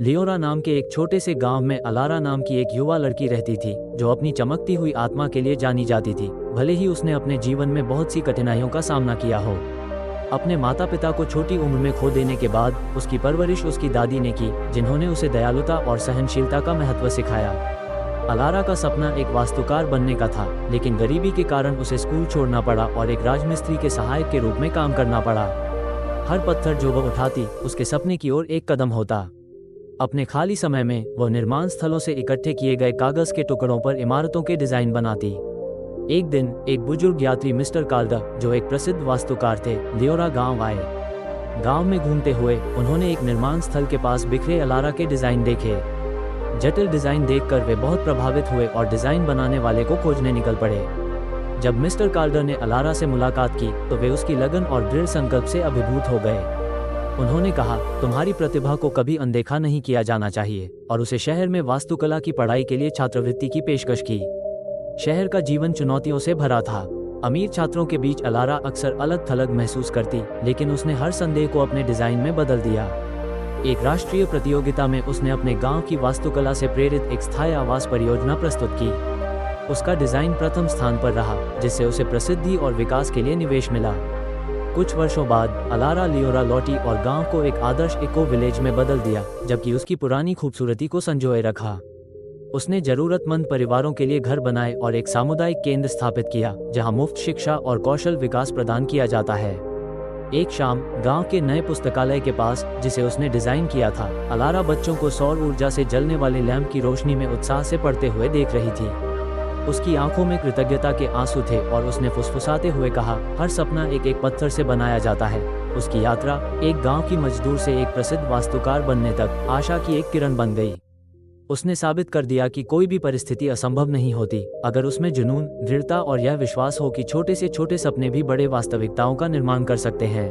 लियोरा नाम के एक छोटे से गांव में अलारा नाम की एक युवा लड़की रहती थी, जो अपनी चमकती हुई आत्मा के लिए जानी जाती थी, भले ही उसने अपने जीवन में बहुत सी कठिनाइयों का सामना किया हो। अपने माता पिता को छोटी उम्र में खो देने के बाद उसकी परवरिश उसकी दादी ने की, जिन्होंने उसे दयालुता और सहनशीलता का महत्व सिखाया। अलारा का सपना एक वास्तुकार बनने का था, लेकिन गरीबी के कारण उसे स्कूल छोड़ना पड़ा और एक राजमिस्त्री के सहायक के रूप में काम करना पड़ा। हर पत्थर जो वह उठाती, उसके सपने की ओर एक कदम होता। अपने खाली समय में वह निर्माण स्थलों से इकट्ठे किए गए कागज के टुकड़ों पर इमारतों के डिजाइन बनाती। एक दिन एक बुजुर्ग यात्री मिस्टर कार्डर, जो एक प्रसिद्ध वास्तुकार थे, लियोरा गांव आए। गांव में घूमते हुए उन्होंने एक निर्माण स्थल के पास बिखरे अलारा के डिजाइन देखे। जटिल डिजाइन देखकर वे बहुत प्रभावित हुए और डिजाइन बनाने वाले को खोजने निकल पड़े। जब मिस्टर कार्डर ने अलारा से मुलाकात की तो वे उसकी लगन और दृढ़ संकल्प से अभिभूत हो गए। उन्होंने कहा, तुम्हारी प्रतिभा को कभी अनदेखा नहीं किया जाना चाहिए, और उसे शहर में वास्तुकला की पढ़ाई के लिए छात्रवृत्ति की पेशकश की। शहर का जीवन चुनौतियों से भरा था। अमीर छात्रों के बीच अलारा अक्सर अलग थलग महसूस करती, लेकिन उसने हर संदेह को अपने डिजाइन में बदल दिया। एक राष्ट्रीय प्रतियोगिता में उसने अपने गांव की वास्तुकला से प्रेरित एक स्थायी आवास परियोजना प्रस्तुत की। उसका डिजाइन प्रथम स्थान पर रहा, जिससे उसे प्रसिद्धि और विकास के लिए निवेश मिला। कुछ वर्षों बाद अलारा लियोरा लौटी और गांव को एक आदर्श इको विलेज में बदल दिया, जबकि उसकी पुरानी खूबसूरती को संजोए रखा। उसने जरूरतमंद परिवारों के लिए घर बनाए और एक सामुदायिक केंद्र स्थापित किया, जहां मुफ्त शिक्षा और कौशल विकास प्रदान किया जाता है। एक शाम गांव के नए पुस्तकालय के पास, जिसे उसने डिजाइन किया था, अलारा बच्चों को सौर ऊर्जा से जलने वाले लैंप की रोशनी में उत्साह से पढ़ते हुए देख रही थी। उसकी आंखों में कृतज्ञता के आंसू थे और उसने फुसफुसाते हुए कहा, हर सपना एक एक पत्थर से बनाया जाता है। उसकी यात्रा एक गांव की मजदूर से एक प्रसिद्ध वास्तुकार बनने तक आशा की एक किरण बन गई। उसने साबित कर दिया कि कोई भी परिस्थिति असंभव नहीं होती, अगर उसमें जुनून, दृढ़ता और यह विश्वास हो कि छोटे से छोटे सपने भी बड़े वास्तविकताओं का निर्माण कर सकते हैं।